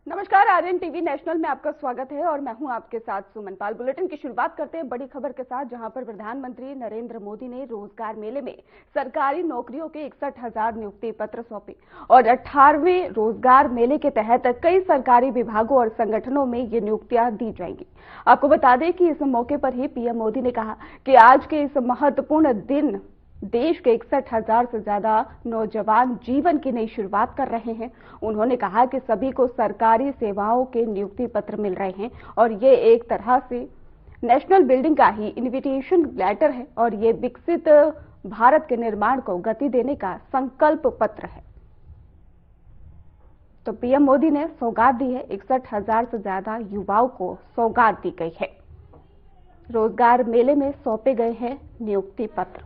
नमस्कार, Aryan TV national में आपका स्वागत है और मैं हूं आपके साथ सुमन पाल। बुलेटिन की शुरुआत करते हैं बड़ी खबर के साथ, जहां पर प्रधानमंत्री नरेंद्र मोदी ने रोजगार मेले में सरकारी नौकरियों के 61,000 नियुक्ति पत्र सौंपे और 18वें रोजगार मेले के तहत कई सरकारी विभागों और संगठनों में ये नियुक्तियां दी जाएंगी। आपको बता दें कि इस मौके पर ही पीएम मोदी ने कहा कि आज के इस महत्वपूर्ण दिन देश के 61,000 से ज्यादा नौजवान जीवन की नई शुरुआत कर रहे हैं। उन्होंने कहा कि सभी को सरकारी सेवाओं के नियुक्ति पत्र मिल रहे हैं और ये एक तरह से नेशनल बिल्डिंग का ही इनविटेशन लेटर है और ये विकसित भारत के निर्माण को गति देने का संकल्प पत्र है। तो पीएम मोदी ने सौगात दी है, 61,000 से ज्यादा युवाओं को सौगात दी गई है। रोजगार मेले में सौंपे गए हैं नियुक्ति पत्र।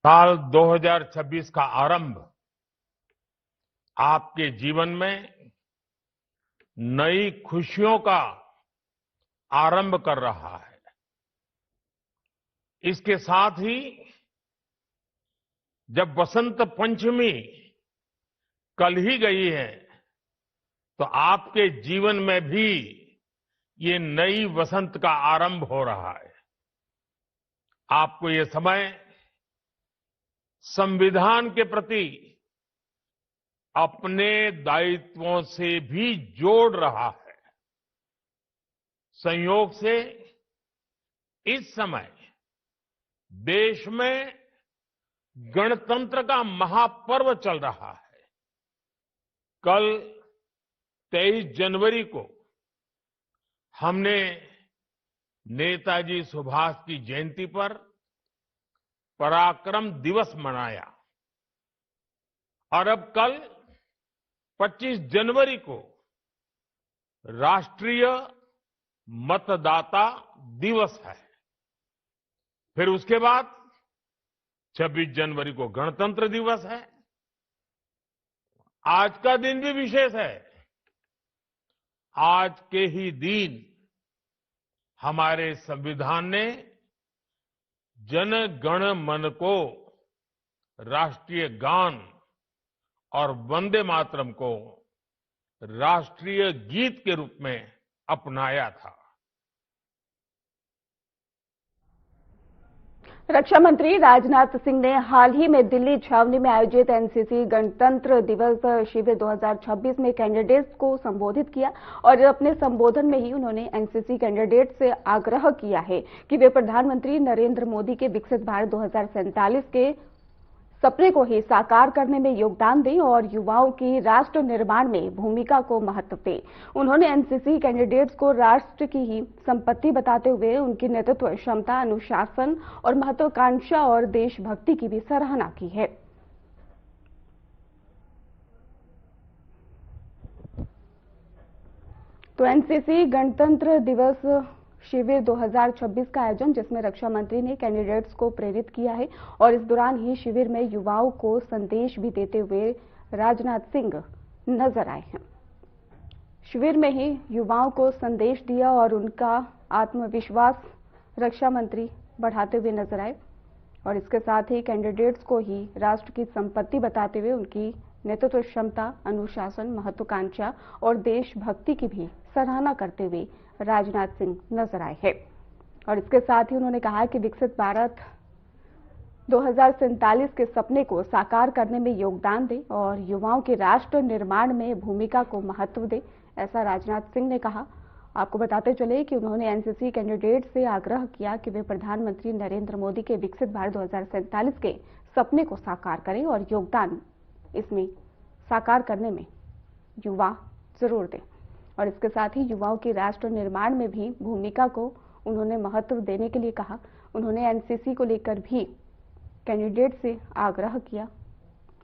साल 2026 का आरंभ आपके जीवन में नई खुशियों का आरंभ कर रहा है। इसके साथ ही जब बसंत पंचमी कल ही गई है, तो आपके जीवन में भी ये नई वसंत का आरंभ हो रहा है। आपको ये समय संविधान के प्रति अपने दायित्वों से भी जोड़ रहा है। संयोग से इस समय देश में गणतंत्र का महापर्व चल रहा है। कल 23 जनवरी को हमने नेताजी सुभाष की जयंती पर पराक्रम दिवस मनाया और अब कल 25 जनवरी को राष्ट्रीय मतदाता दिवस है। फिर उसके बाद 26 जनवरी को गणतंत्र दिवस है। आज का दिन भी विशेष है। आज के ही दिन हमारे संविधान ने जन गण मन को राष्ट्रीय गान और वंदे मातरम को राष्ट्रीय गीत के रूप में अपनाया था। रक्षा मंत्री राजनाथ सिंह ने हाल ही में दिल्ली छावनी में आयोजित एनसीसी गणतंत्र दिवस शिविर 2026 में कैंडिडेट्स को संबोधित किया और अपने संबोधन में ही उन्होंने एनसीसी कैंडिडेट से आग्रह किया है कि वे प्रधानमंत्री नरेंद्र मोदी के विकसित भारत 2047 के सपने को ही साकार करने में योगदान दें और युवाओं की राष्ट्र निर्माण में भूमिका को महत्व दें। उन्होंने एनसीसी कैंडिडेट्स को राष्ट्र की ही संपत्ति बताते हुए उनकी नेतृत्व क्षमता, अनुशासन और महत्वाकांक्षा और देशभक्ति की भी सराहना की है। तो एनसीसी गणतंत्र दिवस शिविर 2026 का आयोजन, जिसमें रक्षा मंत्री ने कैंडिडेट्स को प्रेरित किया है और इस दौरान ही शिविर में युवाओं को संदेश भी देते हुए राजनाथ सिंह नजर आए हैं। शिविर में ही युवाओं को संदेश दिया और उनका आत्मविश्वास रक्षा मंत्री बढ़ाते हुए नजर आए और इसके साथ ही कैंडिडेट्स को ही राष्ट्र की संपत्ति बताते हुए उनकी नेतृत्व क्षमता, अनुशासन, महत्वाकांक्षा और देशभक्ति की भी सराहना करते हुए राजनाथ सिंह नजर आए हैं। और इसके साथ ही उन्होंने कहा कि विकसित भारत 2047 के सपने को साकार करने में योगदान दें और युवाओं के राष्ट्र निर्माण में भूमिका को महत्व दें, ऐसा राजनाथ सिंह ने कहा। आपको बताते चले कि उन्होंने एनसीसी कैंडिडेट से आग्रह किया कि वे प्रधानमंत्री नरेंद्र मोदी के विकसित भारत 2047 के सपने को साकार करें और योगदान इसमें साकार करने में युवा जरूर दें। और इसके साथ ही युवाओं की राष्ट्र निर्माण में भी भूमिका को उन्होंने महत्व देने के लिए कहा। उन्होंने एनसीसी को लेकर भी कैंडिडेट से आग्रह किया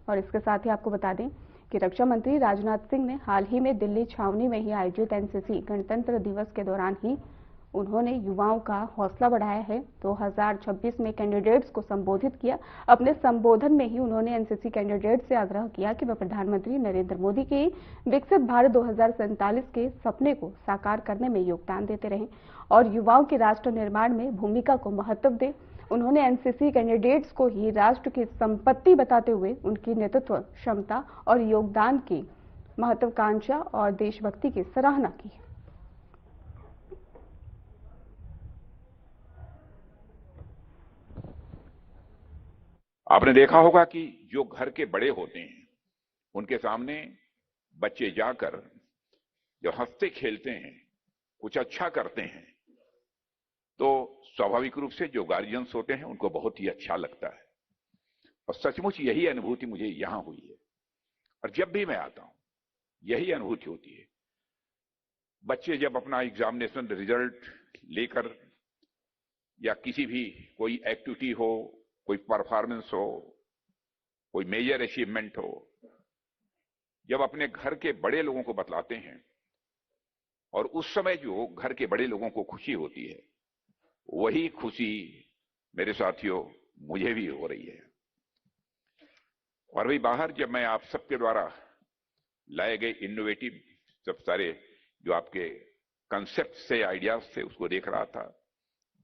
और इसके साथ ही आपको बता दें कि रक्षा मंत्री राजनाथ सिंह ने हाल ही में दिल्ली छावनी में ही आयोजित एनसीसी गणतंत्र दिवस के दौरान ही उन्होंने युवाओं का हौसला बढ़ाया है। 2026 में कैंडिडेट्स को संबोधित किया। अपने संबोधन में ही उन्होंने एनसीसी कैंडिडेट से आग्रह किया कि वे प्रधानमंत्री नरेंद्र मोदी के विकसित भारत 2047 के सपने को साकार करने में योगदान देते रहें और युवाओं के राष्ट्र निर्माण में भूमिका को महत्व दें। उन्होंने एनसीसी कैंडिडेट्स को ही राष्ट्र की संपत्ति बताते हुए उनकी नेतृत्व क्षमता और योगदान की महत्वाकांक्षा और देशभक्ति की सराहना की। आपने देखा होगा कि जो घर के बड़े होते हैं उनके सामने बच्चे जाकर जो हंसते खेलते हैं, कुछ अच्छा करते हैं, तो स्वाभाविक रूप से जो गार्जियंस होते हैं उनको बहुत ही अच्छा लगता है। और सचमुच यही अनुभूति मुझे यहां हुई है और जब भी मैं आता हूं यही अनुभूति होती है। बच्चे जब अपना एग्जामिनेशन रिजल्ट लेकर या किसी भी कोई एक्टिविटी हो, कोई परफॉर्मेंस हो, कोई मेजर अचीवमेंट हो, जब अपने घर के बड़े लोगों को बतलाते हैं और उस समय जो घर के बड़े लोगों को खुशी होती है, वही खुशी मेरे साथियों मुझे भी हो रही है। और वही बाहर जब मैं आप सबके द्वारा लाए गए इनोवेटिव सब सारे जो आपके कंसेप्ट से, आइडियाज से, उसको देख रहा था,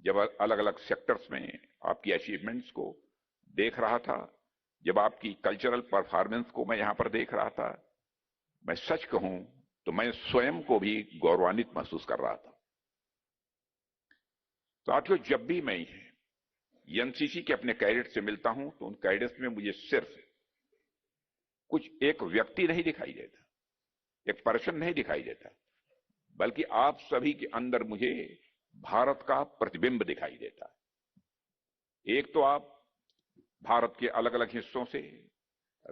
जब अलग अलग सेक्टर्स में आपकी अचीवमेंट्स को देख रहा था, जब आपकी कल्चरल परफॉर्मेंस को मैं यहां पर देख रहा था, मैं सच कहूं तो मैं स्वयं को भी गौरवान्वित महसूस कर रहा था। साथियों, जब भी मैं एनसीसी के अपने कैडेट से मिलता हूं तो उन कैडेट्स में मुझे सिर्फ कुछ एक व्यक्ति नहीं दिखाई देता, एक पर्सन नहीं दिखाई देता, बल्कि आप सभी के अंदर मुझे भारत का प्रतिबिंब दिखाई देता है। एक तो आप भारत के अलग अलग हिस्सों से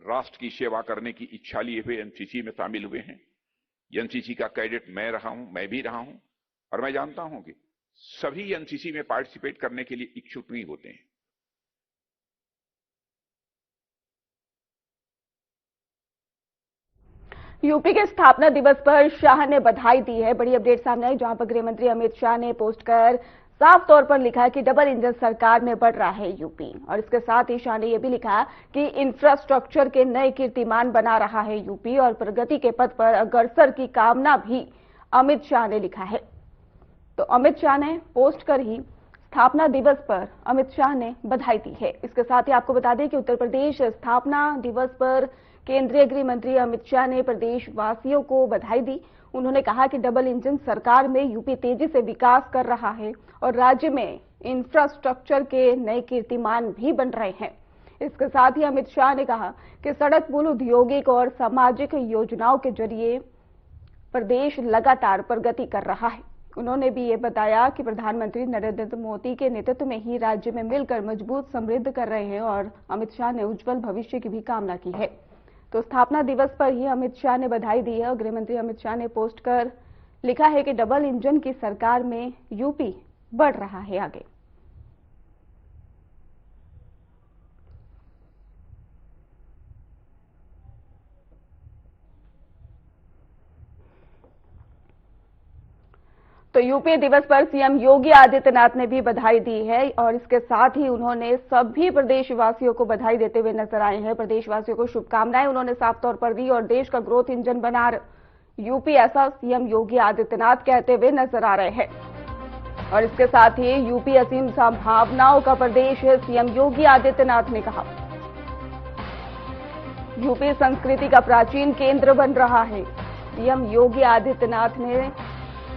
राष्ट्र की सेवा करने की इच्छा लिए हुए एनसीसी में शामिल हुए हैं। एनसीसी का कैडेट मैं रहा हूं, मैं भी रहा हूं, और मैं जानता हूं कि सभी एनसीसी में पार्टिसिपेट करने के लिए इच्छुक नहीं होते हैं। यूपी के स्थापना दिवस पर शाह ने बधाई दी है। बड़ी अपडेट सामने आई, जहां पर गृह मंत्री अमित शाह ने पोस्ट कर साफ तौर पर लिखा है कि डबल इंजन सरकार में बढ़ रहा है यूपी। और इसके साथ ही शाह ने यह भी लिखा कि इंफ्रास्ट्रक्चर के नए कीर्तिमान बना रहा है यूपी और प्रगति के पथ पर अग्रसर की कामना भी अमित शाह ने लिखा है। तो अमित शाह ने पोस्ट कर ही स्थापना दिवस पर अमित शाह ने बधाई दी है। इसके साथ ही आपको बता दें कि उत्तर प्रदेश स्थापना दिवस पर केंद्रीय गृह मंत्री अमित शाह ने प्रदेशवासियों को बधाई दी। उन्होंने कहा कि डबल इंजन सरकार में यूपी तेजी से विकास कर रहा है और राज्य में इंफ्रास्ट्रक्चर के नए कीर्तिमान भी बन रहे हैं। इसके साथ ही अमित शाह ने कहा कि सड़क, पुल, औद्योगिक और सामाजिक योजनाओं के जरिए प्रदेश लगातार प्रगति कर रहा है। उन्होंने भी ये बताया कि प्रधानमंत्री नरेंद्र मोदी के नेतृत्व में ही राज्य में मिलकर मजबूत समृद्ध कर रहे हैं और अमित शाह ने उज्जवल भविष्य की भी कामना की है। तो स्थापना दिवस पर ही अमित शाह ने बधाई दी है और गृह मंत्री अमित शाह ने पोस्ट कर लिखा है कि डबल इंजन की सरकार में यूपी बढ़ रहा है आगे। तो यूपी दिवस पर सीएम योगी आदित्यनाथ ने भी बधाई दी है और इसके साथ ही उन्होंने सभी प्रदेशवासियों को बधाई देते हुए नजर आए हैं। प्रदेशवासियों को शुभकामनाएं उन्होंने साफ तौर पर दी और देश का ग्रोथ इंजन बना यूपी, ऐसा सीएम योगी आदित्यनाथ कहते हुए नजर आ रहे हैं। और इसके साथ ही यूपी असीम संभावनाओं का प्रदेश है, सीएम योगी आदित्यनाथ ने कहा। यूपी संस्कृति का प्राचीन केंद्र बन रहा है। सीएम योगी आदित्यनाथ ने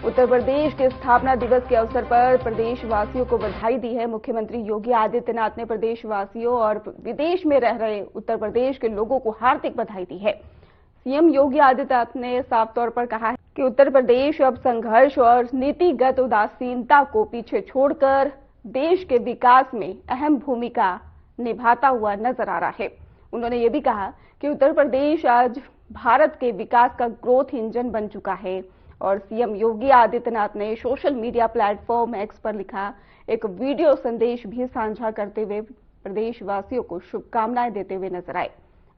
उत्तर प्रदेश के स्थापना दिवस के अवसर पर प्रदेशवासियों को बधाई दी है। मुख्यमंत्री योगी आदित्यनाथ ने प्रदेशवासियों और विदेश में रह रहे उत्तर प्रदेश के लोगों को हार्दिक बधाई दी है। सीएम योगी आदित्यनाथ ने साफ तौर पर कहा है कि उत्तर प्रदेश अब संघर्ष और नीतिगत उदासीनता को पीछे छोड़कर देश के विकास में अहम भूमिका निभाता हुआ नजर आ रहा है। उन्होंने ये भी कहा कि उत्तर प्रदेश आज भारत के विकास का ग्रोथ इंजन बन चुका है। और सीएम योगी आदित्यनाथ ने सोशल मीडिया प्लेटफॉर्म एक्स पर लिखा एक वीडियो संदेश भी साझा करते हुए प्रदेशवासियों को शुभकामनाएं देते हुए नजर आए।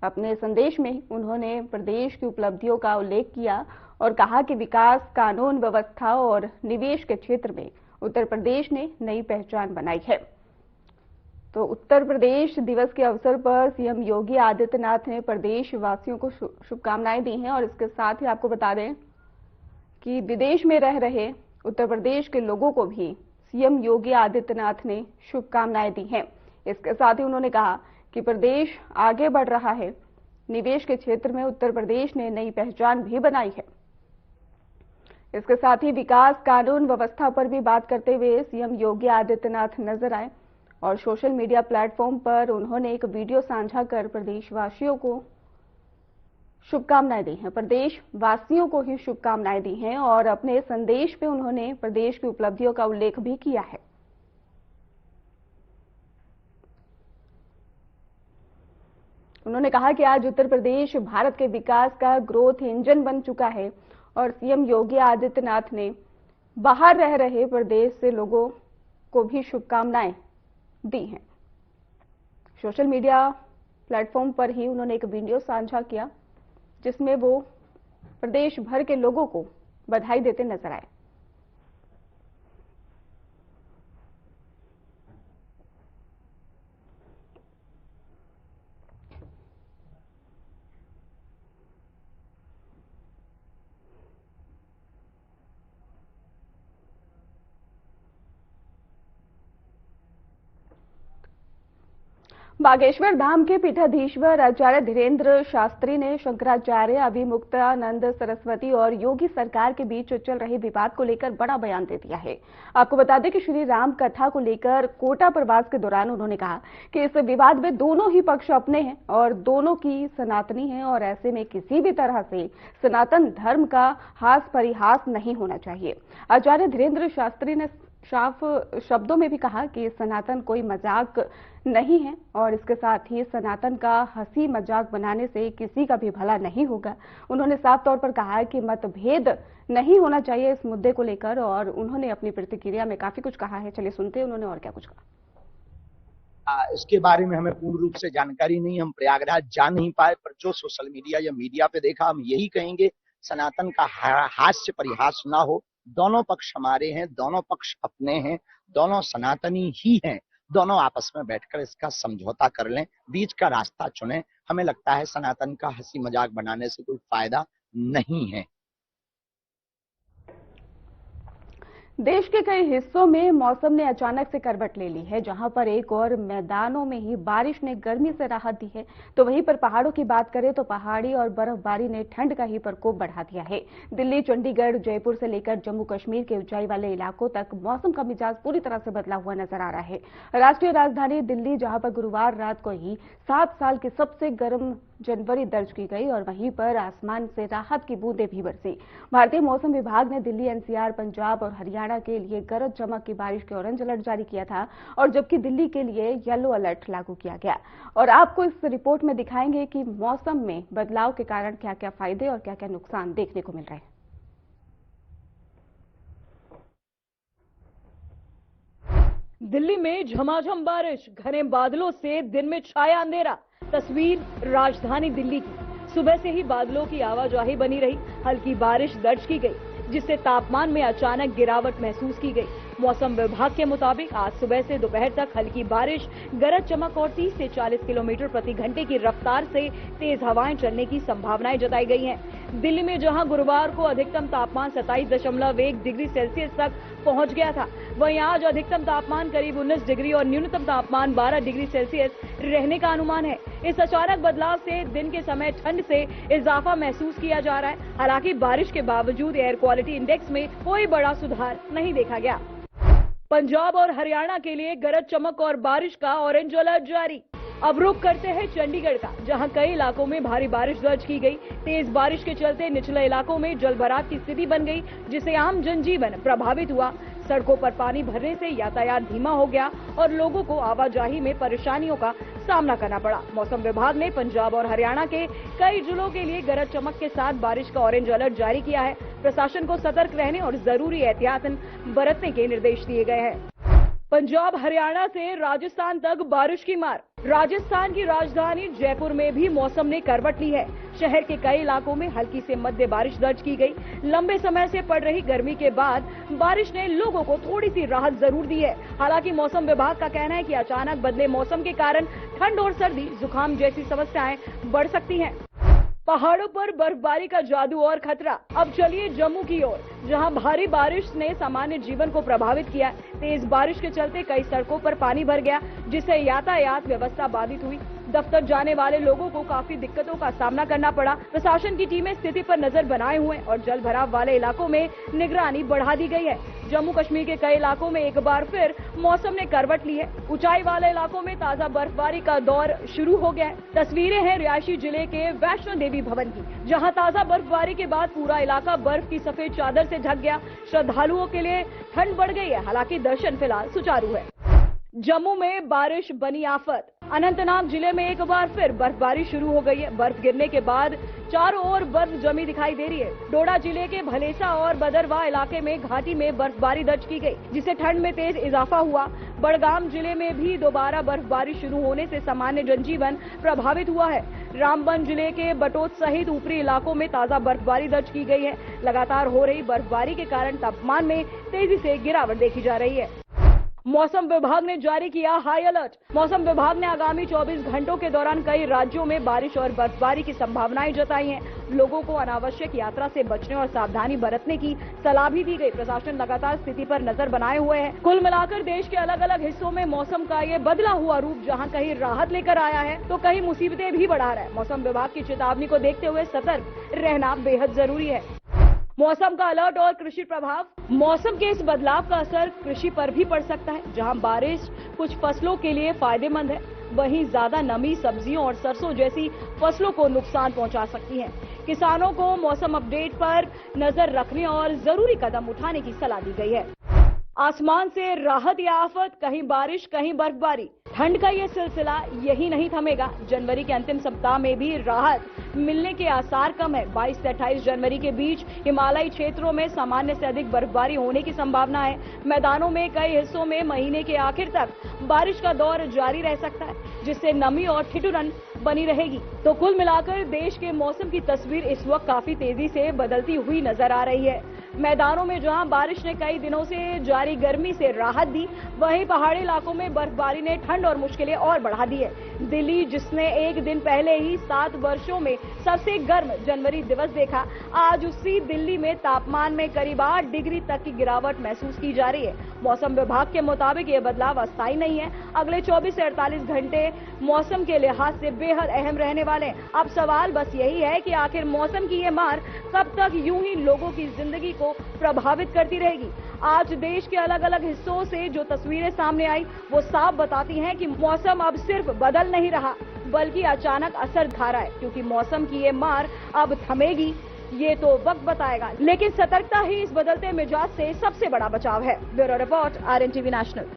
अपने संदेश में उन्होंने प्रदेश की उपलब्धियों का उल्लेख किया और कहा कि विकास, कानून व्यवस्था और निवेश के क्षेत्र में उत्तर प्रदेश ने नई पहचान बनाई है। तो उत्तर प्रदेश दिवस के अवसर पर सीएम योगी आदित्यनाथ ने प्रदेश वासियों को शुभकामनाएं दी हैं और इसके साथ ही आपको बता दें कि विदेश में रह रहे उत्तर प्रदेश के लोगों को भी सीएम योगी आदित्यनाथ ने शुभकामनाएं दी हैं। इसके साथ ही उन्होंने कहा कि प्रदेश आगे बढ़ रहा है। निवेश के क्षेत्र में उत्तर प्रदेश ने नई पहचान भी बनाई है। इसके साथ ही विकास, कानून व्यवस्था पर भी बात करते हुए सीएम योगी आदित्यनाथ नजर आए और सोशल मीडिया प्लेटफॉर्म पर उन्होंने एक वीडियो साझा कर प्रदेशवासियों को शुभकामनाएं दी हैं। प्रदेश वासियों को ही शुभकामनाएं दी हैं और अपने संदेश में उन्होंने प्रदेश की उपलब्धियों का उल्लेख भी किया है। उन्होंने कहा कि आज उत्तर प्रदेश भारत के विकास का ग्रोथ इंजन बन चुका है और सीएम योगी आदित्यनाथ ने बाहर रह रहे प्रदेश से लोगों को भी शुभकामनाएं दी हैं। सोशल मीडिया प्लेटफॉर्म पर ही उन्होंने एक वीडियो साझा किया जिसमें वो प्रदेश भर के लोगों को बधाई देते नजर आए। बागेश्वर धाम के पीठाधीश्वर आचार्य धीरेन्द्र शास्त्री ने शंकराचार्य, अभिमुक्तानंद सरस्वती और योगी सरकार के बीच चल रहे विवाद को लेकर बड़ा बयान दे दिया है। आपको बता दें कि श्री राम कथा को लेकर कोटा प्रवास के दौरान उन्होंने कहा कि इस विवाद में दोनों ही पक्ष अपने हैं और दोनों की सनातनी हैं और ऐसे में किसी भी तरह से सनातन धर्म का हास परिहास नहीं होना चाहिए। आचार्य धीरेन्द्र शास्त्री ने साफ शब्दों में भी कहा कि सनातन कोई मजाक नहीं है और इसके साथ ही सनातन का हंसी मजाक बनाने से किसी का भी भला नहीं होगा। उन्होंने साफ तौर पर कहा कि मतभेद नहीं होना चाहिए इस मुद्दे को लेकर और उन्होंने अपनी प्रतिक्रिया में काफी कुछ कहा है। चलिए सुनते हैं उन्होंने और क्या कुछ कहा। इसके बारे में हमें पूर्ण रूप से जानकारी नहीं, हम प्रयागराज जा नहीं पाए, पर जो सोशल मीडिया या मीडिया पे देखा हम यही कहेंगे, सनातन का हास्य परिहास ना हो। दोनों पक्ष हमारे हैं, दोनों पक्ष अपने हैं, दोनों सनातनी ही हैं। दोनों आपस में बैठकर इसका समझौता कर लें, बीच का रास्ता चुनें। हमें लगता है सनातन का हंसी मजाक बनाने से कोई फायदा नहीं है। देश के कई हिस्सों में मौसम ने अचानक से करवट ले ली है। जहां पर एक और मैदानों में ही बारिश ने गर्मी से राहत दी है, तो वहीं पर पहाड़ों की बात करें तो पहाड़ी और बर्फबारी ने ठंड का ही प्रकोप बढ़ा दिया है। दिल्ली, चंडीगढ़, जयपुर से लेकर जम्मू कश्मीर के ऊंचाई वाले इलाकों तक मौसम का मिजाज पूरी तरह से बदला हुआ नजर आ रहा है। राष्ट्रीय राजधानी दिल्ली, जहां पर गुरुवार रात को ही 7 साल की सबसे गर्म जनवरी दर्ज की गई और वहीं पर आसमान से राहत की बूंदें भी बरसी। भारतीय मौसम विभाग ने दिल्ली, एनसीआर, पंजाब और हरियाणा के लिए गरज चमक की बारिश के ऑरेंज अलर्ट जारी किया था और जबकि दिल्ली के लिए येलो अलर्ट लागू किया गया। और आपको इस रिपोर्ट में दिखाएंगे कि मौसम में बदलाव के कारण क्या क्या फायदे और क्या क्या नुकसान देखने को मिल रहे हैं। दिल्ली में झमाझम बारिश, घने बादलों से दिन में छाया अंधेरा। तस्वीर राजधानी दिल्ली की। सुबह से ही बादलों की आवाजाही बनी रही, हल्की बारिश दर्ज की गई जिससे तापमान में अचानक गिरावट महसूस की गई। मौसम विभाग के मुताबिक आज सुबह से दोपहर तक हल्की बारिश, गरज चमक और 30 से 40 किलोमीटर प्रति घंटे की रफ्तार से तेज हवाएं चलने की संभावनाएं जताई गई हैं। दिल्ली में जहां गुरुवार को अधिकतम तापमान 27.1 डिग्री सेल्सियस तक पहुंच गया था, वहीं आज अधिकतम तापमान करीब 19 डिग्री और न्यूनतम तापमान 12 डिग्री सेल्सियस रहने का अनुमान है। इस अचानक बदलाव से दिन के समय ठंड से इजाफा महसूस किया जा रहा है। हालांकि बारिश के बावजूद एयर क्वालिटी इंडेक्स में कोई बड़ा सुधार नहीं देखा गया। पंजाब और हरियाणा के लिए गरज चमक और बारिश का ऑरेंज अलर्ट जारी। अब रुख करते हैं चंडीगढ़ का, जहां कई इलाकों में भारी बारिश दर्ज की गई। तेज बारिश के चलते निचले इलाकों में जलभराव की स्थिति बन गई, जिससे आम जनजीवन प्रभावित हुआ। सड़कों पर पानी भरने से यातायात धीमा हो गया और लोगों को आवाजाही में परेशानियों का सामना करना पड़ा। मौसम विभाग ने पंजाब और हरियाणा के कई जिलों के लिए गरज चमक के साथ बारिश का ऑरेंज अलर्ट जारी किया है। प्रशासन को सतर्क रहने और जरूरी एहतियात बरतने के निर्देश दिए गए हैं। पंजाब, हरियाणा से राजस्थान तक बारिश की मार। राजस्थान की राजधानी जयपुर में भी मौसम ने करवट ली है। शहर के कई इलाकों में हल्की से मध्य बारिश दर्ज की गई। लंबे समय से पड़ रही गर्मी के बाद बारिश ने लोगों को थोड़ी सी राहत जरूर दी है। हालांकि मौसम विभाग का कहना है कि अचानक बदले मौसम के कारण ठंड और सर्दी, जुकाम जैसी समस्याएं बढ़ सकती हैं। पहाड़ों पर बर्फबारी का जादू और खतरा। अब चलिए जम्मू की ओर, जहां भारी बारिश ने सामान्य जीवन को प्रभावित किया। तेज बारिश के चलते कई सड़कों पर पानी भर गया, जिससे यातायात व्यवस्था बाधित हुई। दफ्तर जाने वाले लोगों को काफी दिक्कतों का सामना करना पड़ा। प्रशासन की टीमें स्थिति पर नजर बनाए हुए और जल भराव वाले इलाकों में निगरानी बढ़ा दी गई है। जम्मू कश्मीर के कई इलाकों में एक बार फिर मौसम ने करवट ली है। ऊंचाई वाले इलाकों में ताजा बर्फबारी का दौर शुरू हो गया है। तस्वीरें हैं रिहायशी जिले के वैष्णो देवी भवन की, जहां ताजा बर्फबारी के बाद पूरा इलाका बर्फ की सफेद चादर से ढक गया। श्रद्धालुओं के लिए ठंड बढ़ गई है, हालांकि दर्शन फिलहाल सुचारू है। जम्मू में बारिश बनी आफत। अनंतनाग जिले में एक बार फिर बर्फबारी शुरू हो गई है। बर्फ गिरने के बाद चारों ओर बर्फ जमी दिखाई दे रही है। डोडा जिले के भलेसा और बदरवाह इलाके में घाटी में बर्फबारी दर्ज की गई, जिससे ठंड में तेज इजाफा हुआ। बड़गाम जिले में भी दोबारा बर्फबारी शुरू होने से सामान्य जनजीवन प्रभावित हुआ है। रामबन जिले के बटोत सहित ऊपरी इलाकों में ताजा बर्फबारी दर्ज की गई है। लगातार हो रही बर्फबारी के कारण तापमान में तेजी से गिरावट देखी जा रही है। मौसम विभाग ने जारी किया हाई अलर्ट। मौसम विभाग ने आगामी 24 घंटों के दौरान कई राज्यों में बारिश और बर्फबारी की संभावनाएं जताई हैं। लोगों को अनावश्यक यात्रा से बचने और सावधानी बरतने की सलाह भी दी गई। प्रशासन लगातार स्थिति पर नजर बनाए हुए है। कुल मिलाकर देश के अलग अलग हिस्सों में मौसम का ये बदला हुआ रूप जहां कहीं राहत लेकर आया है तो कहीं मुसीबतें भी बढ़ा रहा है। मौसम विभाग की चेतावनी को देखते हुए सतर्क रहना बेहद जरूरी है। मौसम का अलर्ट और कृषि प्रभाव। मौसम के इस बदलाव का असर कृषि पर भी पड़ सकता है। जहां बारिश कुछ फसलों के लिए फायदेमंद है, वहीं ज्यादा नमी सब्जियों और सरसों जैसी फसलों को नुकसान पहुंचा सकती है। किसानों को मौसम अपडेट पर नजर रखने और जरूरी कदम उठाने की सलाह दी गई है। आसमान से राहत या आफत, कहीं बारिश कहीं बर्फबारी। ठंड का ये सिलसिला यही नहीं थमेगा। जनवरी के अंतिम सप्ताह में भी राहत मिलने के आसार कम है। 22 से 28 जनवरी के बीच हिमालयी क्षेत्रों में सामान्य से अधिक बर्फबारी होने की संभावना है। मैदानों में कई हिस्सों में महीने के आखिर तक बारिश का दौर जारी रह सकता है, जिससे नमी और ठिठुरन बनी रहेगी। तो कुल मिलाकर देश के मौसम की तस्वीर इस वक्त काफी तेजी से बदलती हुई नजर आ रही है। मैदानों में जहां बारिश ने कई दिनों से जारी गर्मी से राहत दी, वहीं पहाड़ी इलाकों में बर्फबारी ने ठंड और मुश्किलें और बढ़ा दी है। दिल्ली, जिसने एक दिन पहले ही 7 वर्षों में सबसे गर्म जनवरी दिवस देखा, आज उसी दिल्ली में तापमान में करीब 8 डिग्री तक की गिरावट महसूस की जा रही है। मौसम विभाग के मुताबिक ये बदलाव अस्थायी नहीं है। अगले 24 से 48 घंटे मौसम के लिहाज से बेहद अहम रहने वाले हैं। अब सवाल बस यही है कि आखिर मौसम की ये मार कब तक यूं ही लोगों की जिंदगी को प्रभावित करती रहेगी। आज देश के अलग अलग हिस्सों से जो तस्वीरें सामने आई, वो साफ बताती हैं कि मौसम अब सिर्फ बदल नहीं रहा, बल्कि अचानक असर दिखा रहा है। क्योंकि मौसम की ये मार अब थमेगी, ये तो वक्त बताएगा, लेकिन सतर्कता ही इस बदलते मिजाज से सबसे बड़ा बचाव है। Bureau report, RNTV national.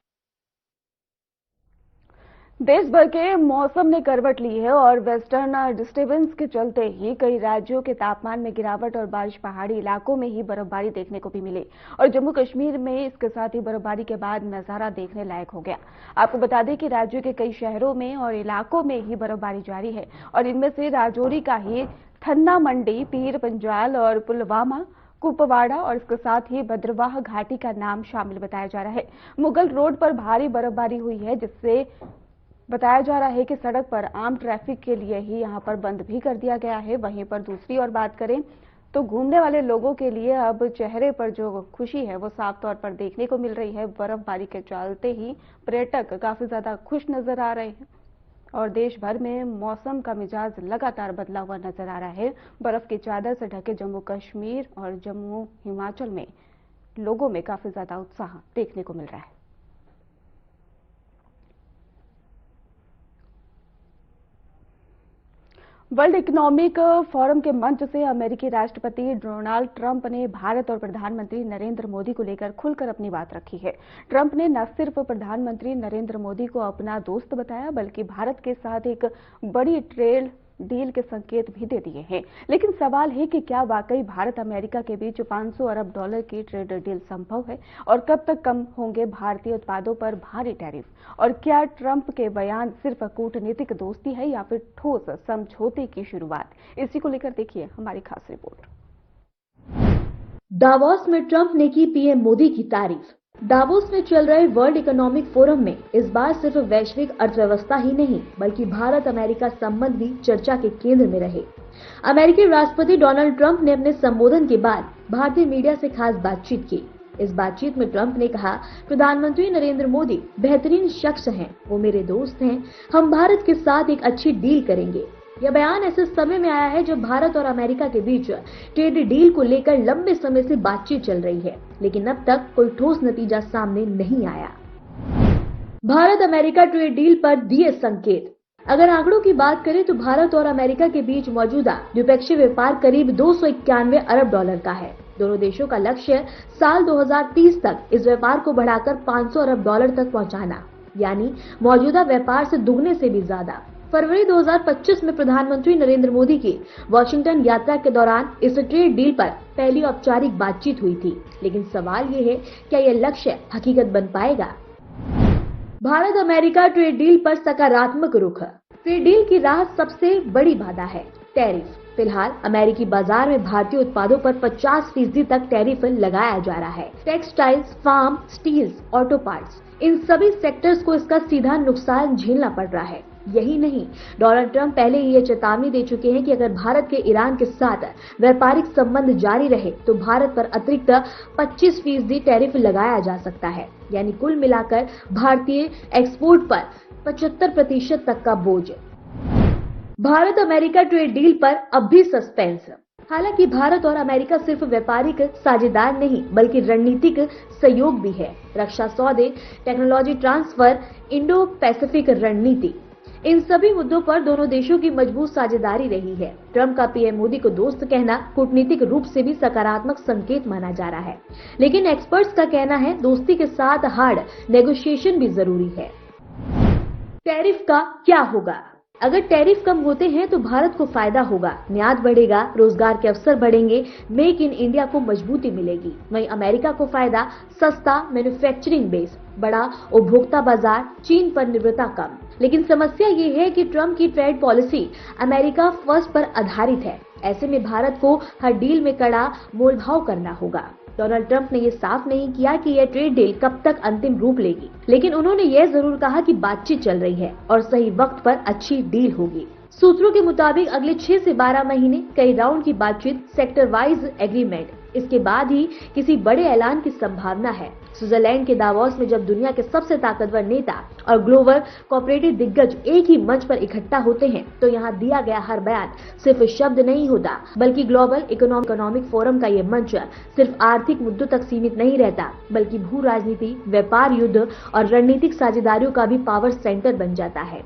देश भर के मौसम ने करवट ली है और वेस्टर्न डिस्टर्बेंस के चलते ही कई राज्यों के तापमान में गिरावट और बारिश पहाड़ी इलाकों में ही बर्फबारी देखने को भी मिली और जम्मू कश्मीर में इसके साथ ही बर्फबारी के बाद नजारा देखने लायक हो गया। आपको बता दें कि राज्य के कई शहरों में और इलाकों में ही बर्फबारी जारी है और इनमें से राजौरी का ही थन्ना मंडी, पीर पंजाल और पुलवामा, कुपवाड़ा और इसके साथ ही भद्रवाह घाटी का नाम शामिल बताया जा रहा है। मुगल रोड पर भारी बर्फबारी हुई है, जिससे बताया जा रहा है कि सड़क पर आम ट्रैफिक के लिए ही यहां पर बंद भी कर दिया गया है। वहीं पर दूसरी ओर बात करें तो घूमने वाले लोगों के लिए अब चेहरे पर जो खुशी है वो साफ तौर पर देखने को मिल रही है। बर्फबारी के चलते ही पर्यटक काफी ज्यादा खुश नजर आ रहे हैं और देश भर में मौसम का मिजाज लगातार बदला हुआ नजर आ रहा है। बर्फ की चादर से ढके जम्मू कश्मीर और जम्मू हिमाचल में लोगों में काफी ज्यादा उत्साह देखने को मिल रहा है। वर्ल्ड इकोनॉमिक फोरम के मंच से अमेरिकी राष्ट्रपति डोनाल्ड ट्रंप ने भारत और प्रधानमंत्री नरेंद्र मोदी को लेकर खुलकर अपनी बात रखी है। ट्रंप ने न सिर्फ प्रधानमंत्री नरेंद्र मोदी को अपना दोस्त बताया, बल्कि भारत के साथ एक बड़ी ट्रेड डील के संकेत भी दे दिए हैं। लेकिन सवाल है कि क्या वाकई भारत अमेरिका के बीच 500 अरब डॉलर की ट्रेड डील संभव है और कब तक कम होंगे भारतीय उत्पादों पर भारी टैरिफ, और क्या ट्रंप के बयान सिर्फ कूटनीतिक दोस्ती है या फिर ठोस समझौते की शुरुआत। इसी को लेकर देखिए हमारी खास रिपोर्ट। दावोस में ट्रंप ने की पीएम मोदी की तारीफ। दावोस में चल रहे वर्ल्ड इकोनॉमिक फोरम में इस बार सिर्फ वैश्विक अर्थव्यवस्था ही नहीं बल्कि भारत अमेरिका संबंध भी चर्चा के केंद्र में रहे। अमेरिकी राष्ट्रपति डोनाल्ड ट्रंप ने अपने संबोधन के बाद भारतीय मीडिया से खास बातचीत की। इस बातचीत में ट्रंप ने कहा, प्रधानमंत्री नरेंद्र मोदी बेहतरीन शख्स हैं, वो मेरे दोस्त हैं, हम भारत के साथ एक अच्छी डील करेंगे। यह बयान ऐसे समय में आया है जब भारत और अमेरिका के बीच ट्रेड डील को लेकर लंबे समय से बातचीत चल रही है, लेकिन अब तक कोई ठोस नतीजा सामने नहीं आया। भारत अमेरिका ट्रेड डील पर दिए संकेत। अगर आंकड़ों की बात करें तो भारत और अमेरिका के बीच मौजूदा द्विपक्षीय व्यापार करीब 291 अरब डॉलर का है। दोनों देशों का लक्ष्य साल 2030 तक इस व्यापार को बढ़ाकर 500 अरब डॉलर तक पहुंचाना, यानी मौजूदा व्यापार से दुगने से भी ज्यादा। फरवरी 2025 में प्रधानमंत्री नरेंद्र मोदी की वॉशिंगटन यात्रा के दौरान इस ट्रेड डील पर पहली औपचारिक बातचीत हुई थी, लेकिन सवाल ये है, क्या यह लक्ष्य हकीकत बन पाएगा। भारत अमेरिका ट्रेड डील पर सकारात्मक रुख। ट्रेड डील की राह सबसे बड़ी बाधा है टैरिफ। फिलहाल अमेरिकी बाजार में भारतीय उत्पादों पर 50% तक टैरिफ लगाया जा रहा है। Textiles, farm, steels, auto parts, इन सभी सेक्टर्स को इसका सीधा नुकसान झेलना पड़ रहा है। यही नहीं, डोनाल्ड ट्रंप पहले ही ये चेतावनी दे चुके हैं कि अगर भारत के ईरान के साथ व्यापारिक संबंध जारी रहे तो भारत पर अतिरिक्त 25% टैरिफ लगाया जा सकता है, यानी कुल मिलाकर भारतीय एक्सपोर्ट पर 75% तक का बोझ। भारत अमेरिका ट्रेड डील पर अब भी सस्पेंस। हालांकि भारत और अमेरिका सिर्फ व्यापारिक साझेदार नहीं बल्कि रणनीतिक सहयोग भी है। रक्षा सौदे, टेक्नोलॉजी ट्रांसफर, इंडो पैसिफिक रणनीति, इन सभी मुद्दों पर दोनों देशों की मजबूत साझेदारी रही है। ट्रंप का पीएम मोदी को दोस्त कहना कूटनीतिक रूप से भी सकारात्मक संकेत माना जा रहा है, लेकिन एक्सपर्ट्स का कहना है दोस्ती के साथ हार्ड नेगोशिएशन भी जरूरी है। टैरिफ का क्या होगा? अगर टैरिफ कम होते हैं तो भारत को फायदा होगा, निर्यात बढ़ेगा, रोजगार के अवसर बढ़ेंगे, मेक इन इंडिया को मजबूती मिलेगी। वहीं अमेरिका को फायदा, सस्ता मैन्युफैक्चरिंग बेस, बड़ा उपभोक्ता बाजार, चीन पर निर्भरता कम। लेकिन समस्या ये है कि ट्रंप की ट्रेड पॉलिसी अमेरिका फर्स्ट पर आधारित है। ऐसे में भारत को हर डील में कड़ा मोलभाव करना होगा। डोनाल्ड ट्रंप ने ये साफ नहीं किया कि यह ट्रेड डील कब तक अंतिम रूप लेगी, लेकिन उन्होंने यह जरूर कहा कि बातचीत चल रही है और सही वक्त पर अच्छी डील होगी। सूत्रों के मुताबिक अगले 6 से 12 महीने कई राउंड की बातचीत, सेक्टर वाइज एग्रीमेंट, इसके बाद ही किसी बड़े ऐलान की संभावना है। स्विट्जरलैंड के दावोस में जब दुनिया के सबसे ताकतवर नेता और ग्लोबल कोऑपरेटिव दिग्गज एक ही मंच पर इकट्ठा होते हैं तो यहाँ दिया गया हर बयान सिर्फ शब्द नहीं होता, बल्कि ग्लोबल इकोनॉमिक फोरम का ये मंच सिर्फ आर्थिक मुद्दों तक सीमित नहीं रहता, बल्कि भू राजनीति, व्यापार युद्ध और रणनीतिक साझेदारियों का भी पावर सेंटर बन जाता है।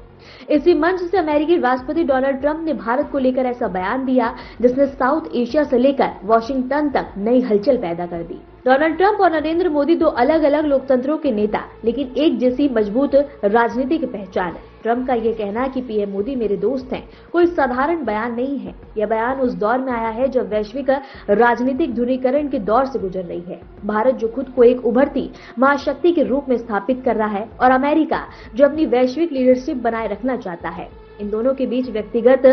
इसी मंच से अमेरिकी राष्ट्रपति डोनाल्ड ट्रंप ने भारत को लेकर ऐसा बयान दिया जिसने साउथ एशिया से लेकर वॉशिंगटन तक नई हलचल पैदा कर दी। डोनाल्ड ट्रंप और नरेंद्र मोदी दो अलग अलग लोकतंत्रों के नेता, लेकिन एक जैसी मजबूत राजनीतिक पहचान। ट्रंप का ये कहना कि पीएम मोदी मेरे दोस्त हैं कोई साधारण बयान नहीं है। यह बयान उस दौर में आया है जब वैश्विक राजनीतिक ध्रुवीकरण के दौर से गुजर रही है। भारत जो खुद को एक उभरती महाशक्ति के रूप में स्थापित कर रहा है और अमेरिका जो अपनी वैश्विक लीडरशिप बनाए रखना चाहता है। इन दोनों के बीच व्यक्तिगत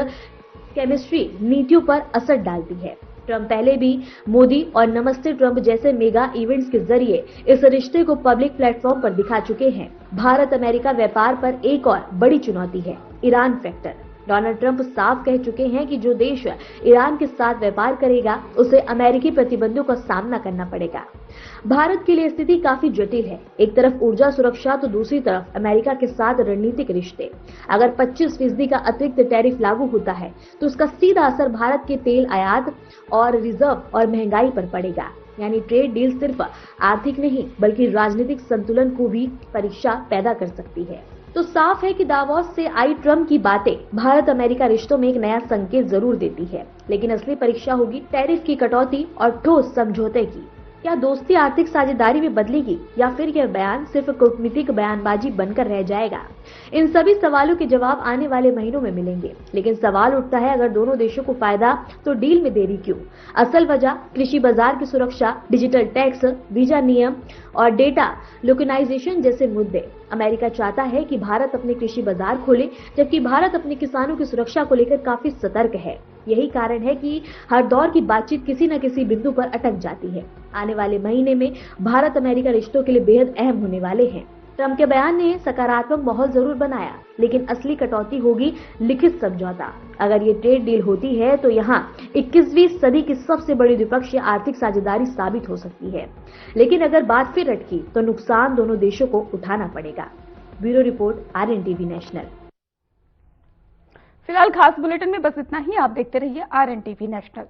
केमिस्ट्री नीतियों पर असर डालती है। ट्रंप पहले भी मोदी और नमस्ते ट्रंप जैसे मेगा इवेंट्स के जरिए इस रिश्ते को पब्लिक प्लेटफॉर्म पर दिखा चुके हैं। भारत अमेरिका व्यापार पर एक और बड़ी चुनौती है ईरान फैक्टर। डोनाल्ड ट्रंप साफ कह चुके हैं कि जो देश ईरान के साथ व्यापार करेगा उसे अमेरिकी प्रतिबंधों का सामना करना पड़ेगा। भारत के लिए स्थिति काफी जटिल है। एक तरफ ऊर्जा सुरक्षा तो दूसरी तरफ अमेरिका के साथ रणनीतिक रिश्ते। अगर 25% का अतिरिक्त टैरिफ लागू होता है तो उसका सीधा असर भारत के तेल आयात और रिजर्व और महंगाई पर पड़ेगा। यानी ट्रेड डील सिर्फ आर्थिक नहीं बल्कि राजनीतिक संतुलन को भी परीक्षा पैदा कर सकती है। तो साफ है कि दावोस से आई ट्रंप की बातें भारत अमेरिका रिश्तों में एक नया संकेत जरूर देती है, लेकिन असली परीक्षा होगी टैरिफ की कटौती और ठोस समझौते की। क्या दोस्ती आर्थिक साझेदारी में बदलेगी या फिर यह बयान सिर्फ कूटनीतिक बयानबाजी बनकर रह जाएगा? इन सभी सवालों के जवाब आने वाले महीनों में मिलेंगे। लेकिन सवाल उठता है, अगर दोनों देशों को फायदा तो डील में देरी क्यों? असल वजह कृषि बाजार की सुरक्षा, डिजिटल टैक्स, वीजा नियम और डेटा लोकेनाइजेशन जैसे मुद्दे। अमेरिका चाहता है कि भारत अपने कृषि बाजार खोले, जबकि भारत अपने किसानों की सुरक्षा को लेकर काफी सतर्क है। यही कारण है कि हर दौर की बातचीत किसी न किसी बिंदु पर अटक जाती है। आने वाले महीने में भारत अमेरिका रिश्तों के लिए बेहद अहम होने वाले हैं। ट्रंप के बयान ने सकारात्मक माहौल जरूर बनाया, लेकिन असली कटौती होगी लिखित समझौता। अगर ये ट्रेड डील होती है तो यहाँ 21वीं सदी की सबसे बड़ी द्विपक्षीय आर्थिक साझेदारी साबित हो सकती है। लेकिन अगर बात फिर अटकी तो नुकसान दोनों देशों को उठाना पड़ेगा। Bureau report, RNTV national. फिलहाल खास बुलेटिन में बस इतना ही। आप देखते रहिए RNTV नेशनल।